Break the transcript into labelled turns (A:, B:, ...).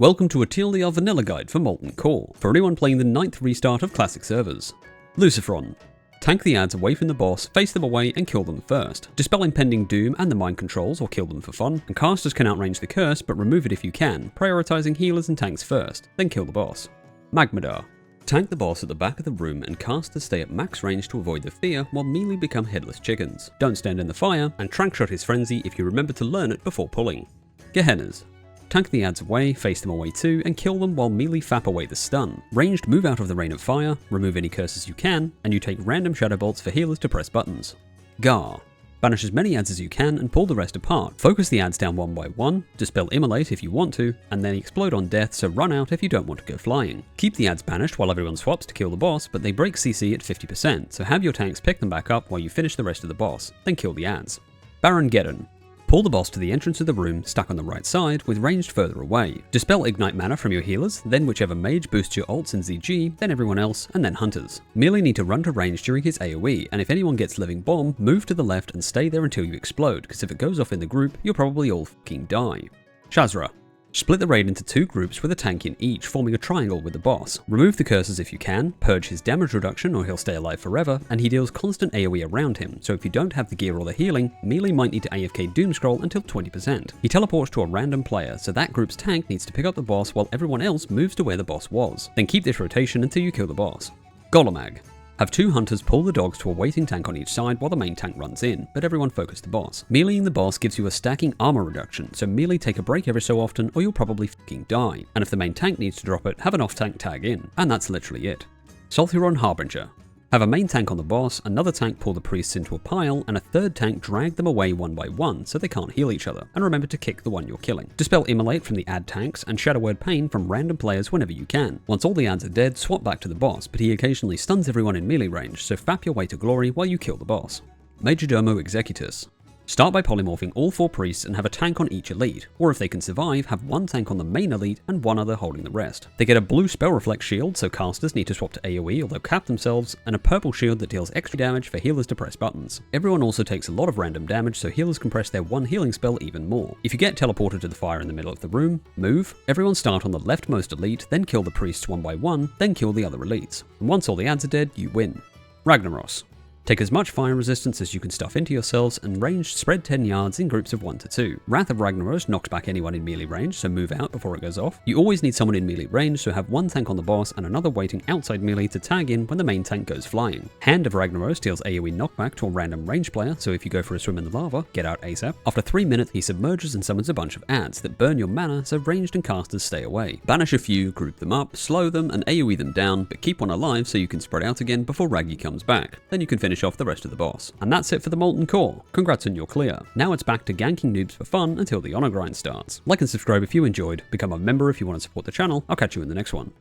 A: Welcome to a TLDR vanilla guide for Molten Core, for anyone playing the 9th restart of classic servers. Lucifron. Tank the adds away from the boss, face them away and kill them first. Dispel impending doom and the mind controls or kill them for fun, and casters can outrange the curse but remove it if you can, prioritizing healers and tanks first, then kill the boss. Magmadar. Tank the boss at the back of the room and casters stay at max range to avoid the fear while melee become headless chickens. Don't stand in the fire, and trank shot his frenzy if you remember to learn it before pulling. Gehennes. Tank the adds away, face them away too, and kill them while melee fap away the stun. Ranged, move out of the rain of fire, remove any curses you can, and you take random shadow bolts for healers to press buttons. Garr. Banish as many adds as you can and pull the rest apart. Focus the adds down one by one, dispel immolate if you want to, and then explode on death, so run out if you don't want to go flying. Keep the adds banished while everyone swaps to kill the boss, but they break CC at 50%, so have your tanks pick them back up while you finish the rest of the boss, then kill the adds. Baron Geddon. Pull the boss to the entrance of the room, stuck on the right side, with ranged further away. Dispel ignite mana from your healers, then whichever mage boosts your ults in ZG, then everyone else, and then hunters. Melee need to run to range during his AoE, and if anyone gets living bomb, move to the left and stay there until you explode, because if it goes off in the group, you'll probably all fucking die. Shazzrah. Split the raid into two groups with a tank in each, forming a triangle with the boss. Remove the curses if you can, purge his damage reduction or he'll stay alive forever, and he deals constant AoE around him, so if you don't have the gear or the healing, melee might need to AFK doom scroll until 20%. He teleports to a random player, so that group's tank needs to pick up the boss while everyone else moves to where the boss was. Then keep this rotation until you kill the boss. Golemagg. Have two hunters pull the dogs to a waiting tank on each side while the main tank runs in, but everyone focus the boss. Meleeing the boss gives you a stacking armor reduction, so melee take a break every so often or you'll probably fucking die. And if the main tank needs to drop it, have an off tank tag in. And that's literally it. Sulfuron Harbinger. Have a main tank on the boss, another tank pull the priests into a pile, and a third tank drag them away one by one so they can't heal each other, and remember to kick the one you're killing. Dispel immolate from the add tanks, and shadow word pain from random players whenever you can. Once all the adds are dead, swap back to the boss, but he occasionally stuns everyone in melee range, so fap your way to glory while you kill the boss. Majordomo Executus. Start by polymorphing all 4 priests and have a tank on each elite, or if they can survive, have one tank on the main elite and one other holding the rest. They get a blue spell reflect shield, so casters need to swap to AoE or they'll cap themselves, and a purple shield that deals extra damage for healers to press buttons. Everyone also takes a lot of random damage, so healers can press their one healing spell even more. If you get teleported to the fire in the middle of the room, move. Everyone start on the leftmost elite, then kill the priests one by one, then kill the other elites. And once all the adds are dead, you win. Ragnaros. Take as much fire resistance as you can stuff into yourselves and range spread 10 yards in groups of 1 to 2. Wrath of Ragnaros knocks back anyone in melee range, so move out before it goes off. You always need someone in melee range, so have one tank on the boss and another waiting outside melee to tag in when the main tank goes flying. Hand of Ragnaros deals AoE knockback to a random range player, so if you go for a swim in the lava, get out ASAP. After 3 minutes, he submerges and summons a bunch of adds that burn your mana, so ranged and casters stay away. Banish a few, group them up, slow them, and AoE them down, but keep one alive so you can spread out again before Raggy comes back. Then you can finish off the rest of the boss. And that's it for the Molten Core. Congrats on your clear. Now it's back to ganking noobs for fun until the honor grind starts. Like and subscribe if you enjoyed, become a member if you want to support the channel. I'll catch you in the next one.